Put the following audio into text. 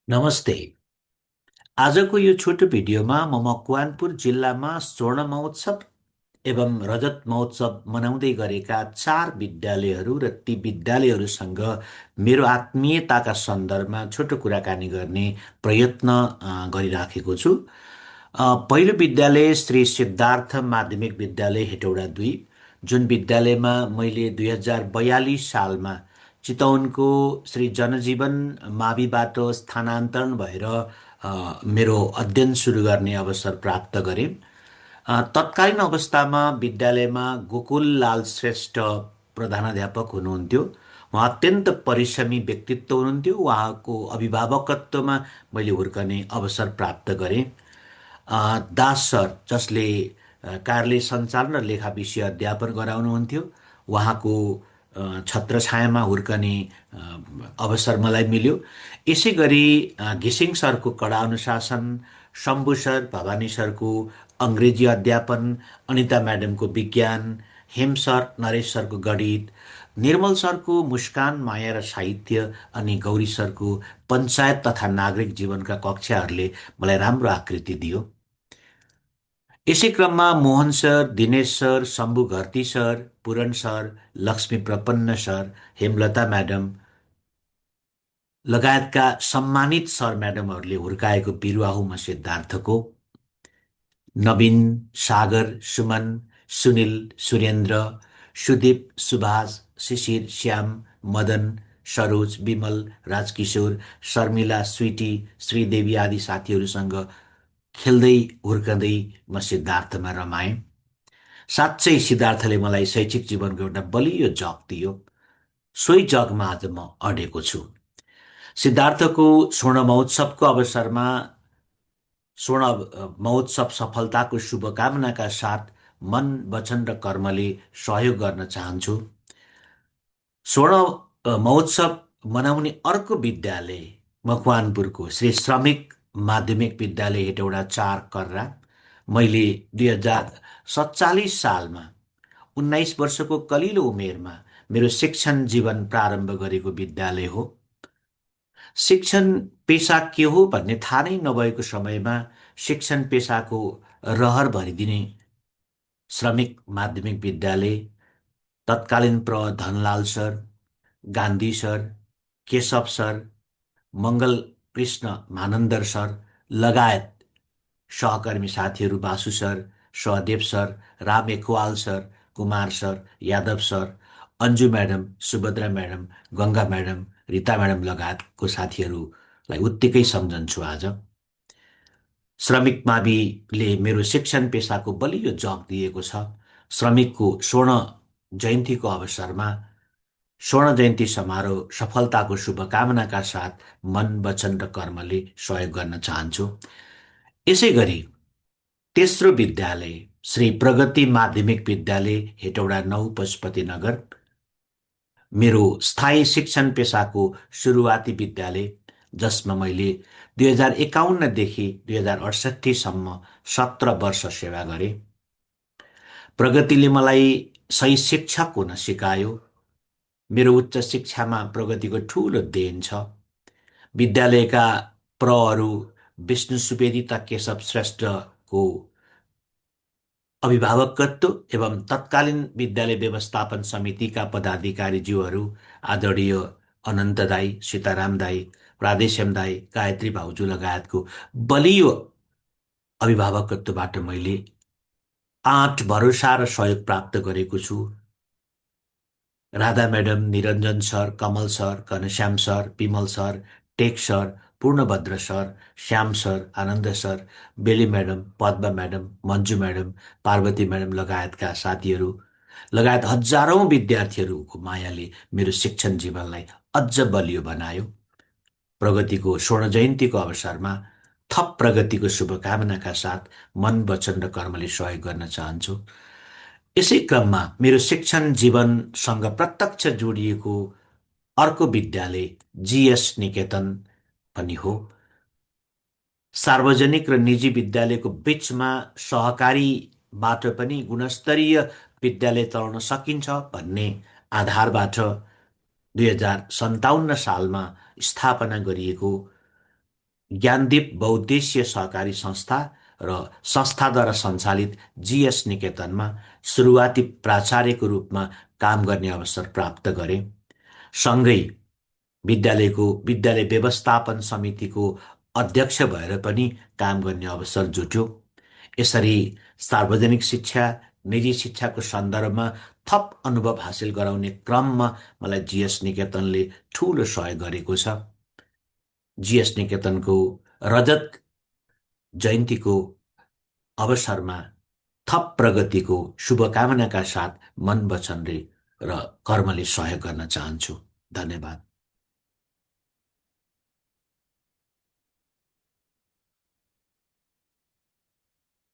नमस्ते। आजको यो छोटो भिडियोमा म मकवानपुर जिल्लामा स्वर्ण महोत्सव एवं रजत महोत्सव मनाउँदै गरेका चार विद्यालयहरू र ती विद्यालयहरूसँग मेरो आत्मीयताका सन्दर्भमा छोटो कुराकानी गर्ने प्रयत्न गरिराखेको छु। पहिलो विद्यालय श्री सिद्धार्थ माध्यमिक विद्यालय हेटौडा 2, जुन विद्यालयमा मैले 2042 सालमा चितवनको श्री जनजीवन माविबाट स्थानान्तरण भएर मेरो अध्ययन सुरु गर्ने अवसर प्राप्त गरेँ। तत्कालीन अवस्थामा विद्यालयमा गोकुल लाल श्रेष्ठ प्रधानाध्यापक हुनुहुन्थ्यो। उहाँ अत्यन्त परिश्रमी व्यक्तित्व हुनुहुन्थ्यो। उहाँको अभिभावकत्वमा मैले हुर्कने अवसर प्राप्त गरेँ। दास सर, जसले कार्यालय सञ्चालन र लेखा विषय अध्यापन गराउनुहुन्थ्यो, उहाँको छत्रछायामा हुर्कने अवसर मलाई मिल्यो। यसै गरी घिसिङ सरको कडा अनुशासन, शम्भु सर, भवानी सरको अङ्ग्रेजी अध्यापन, अनिता म्याडमको विज्ञान, हेम सर, नरेश सरको गणित, निर्मल सरको मुस्कान, माया र साहित्य अनि गौरी सरको पञ्चायत तथा नागरिक जीवनका कक्षाहरूले मलाई राम्रो आकृति दियो। यसै क्रममा Mohan sir, Dinesh sir, Shambhu Gharti sir, Puran sir, Laxmi Prapanna sir, Hemlata madam लगायतका सम्मानित सर म्याडमहरूले हुर्काएको बिरुवा हुँ म सिद्धार्थको। नवीन, सागर, सुमन, सुनिल, सुरेन्द्र, सुदीप, सुभाष, शिशिर, श्याम, मदन, सरोज, विमल, राजकिशोर, शर्मिला, स्विटी, श्रीदेवी आदि साथीहरूसँग खेल्दै हुर्कँदै म सिद्धार्थमा रमाएँ। साँच्चै सिद्धार्थले मलाई शैक्षिक जीवनको एउटा बलियो जग दियो। सोही जगमा आज म अडेको छु। सिद्धार्थको स्वर्ण महोत्सवको अवसरमा स्वर्ण महोत्सव सफलताको शुभकामनाका साथ मन, वचन र कर्मले सहयोग गर्न चाहन्छु। स्वर्ण महोत्सव मनाउने अर्को विद्यालय मकवानपुरको श्री श्रमिक माध्यमिक विद्यालय हेटौडा 4 कर्रा। मैले 2047 सालमा 19 वर्षको कलिलो उमेरमा मेरो शिक्षण जीवन प्रारम्भ गरेको विद्यालय हो। शिक्षण पेसा के हो भन्ने थाहा नै नभएको समयमा शिक्षण पेसाको रहर भरिदिने श्रमिक माध्यमिक विद्यालय, तत्कालीन Dhanlal sir, Gandhi sir, Keshav sir, Mangal Krishna Manandhar sir लगायत सहकर्मी साथीहरू Basu sir, Sahadev sir, Ram Ekwal sir, Kumar sir, Yadav sir, Anju madam, Subhadra madam, Ganga madam, Rita madam लगायतको साथीहरूलाई उत्तिकै सम्झन्छु आज। श्रमिक माविले मेरो शिक्षण पेसाको बलियो जग दिएको छ। श्रमिकको स्वर्ण जयन्तीको अवसरमा स्वर्ण जयन्ती समारोह सफलताको शुभकामनाका साथ मन, वचन र कर्मले सहयोग गर्न चाहन्छु। यसै गरी तेस्रो विद्यालय श्री प्रगति माध्यमिक विद्यालय हेटौडा 9 पशुपतिनगर मेरो स्थायी शिक्षण पेसाको सुरुवाती विद्यालय, जसमा मैले 2051 देखि 2068 सम्म 17 वर्ष सेवा गरेँ। प्रगतिले मलाई सही शिक्षक हुन सिकायो। मेरो उच्च शिक्षामा प्रगतिको ठूलो देन छ। विद्यालयका प्रहरू विष्णु सुवेदी तथा केशव श्रेष्ठको अभिभावकत्व एवं तत्कालीन विद्यालय व्यवस्थापन समितिका पदाधिकारीज्यूहरू आदरणीय अनन्त दाई, सीताराम दाई, राधेश्याम दाई, गायत्री भाउजू लगायतको बलियो अभिभावकत्वबाट मैले आँट, भरोसा र सहयोग प्राप्त गरेको छु। Radha madam, Niranjan sir, Kamal sir, Ghanshyam sir, Bimal sir, Tek sir, Purnabhadra sir, Shyam sir, Anand sir, Beli madam, Padma madam, Manju madam, Parvati madam लगायतका साथीहरू लगायत हजारौं विद्यार्थीहरूको मायाले मेरो शिक्षण जीवनलाई अझ बलियो बनायो। प्रगतिको स्वर्ण जयन्तीको अवसरमा थप प्रगतिको शुभकामनाका साथ मन, वचन र कर्मले सहयोग गर्न चाहन्छु। यसै क्रममा मेरो शिक्षण जीवनसँग प्रत्यक्ष जोडिएको अर्को विद्यालय जीएस निकेतन पनि हो। सार्वजनिक र निजी विद्यालयको बीचमा सहकारीबाट पनि गुणस्तरीय विद्यालय चलाउन सकिन्छ भन्ने आधारबाट 2057 सालमा स्थापना गरिएको ज्ञानदीप बहुद्देश्य सहकारी संस्था र संस्थाद्वारा सञ्चालित जीएस निकेतनमा सुरुवाती प्राचार्यको रूपमा काम गर्ने अवसर प्राप्त गरे। सँगै विद्यालय व्यवस्थापन समितिको अध्यक्ष भएर पनि काम गर्ने अवसर जुट्यो। यसरी सार्वजनिक शिक्षा, निजी शिक्षाको सन्दर्भमा थप अनुभव हासिल गराउने क्रममा मलाई जीएस निकेतनले ठूलो सहयोग गरेको छ। जीएस निकेतनको रजत जयन्तीको अवसरमा थप प्रगतिको शुभकामनाका साथ मन, वचनले र कर्मले सहयोग गर्न चाहन्छु। धन्यवाद।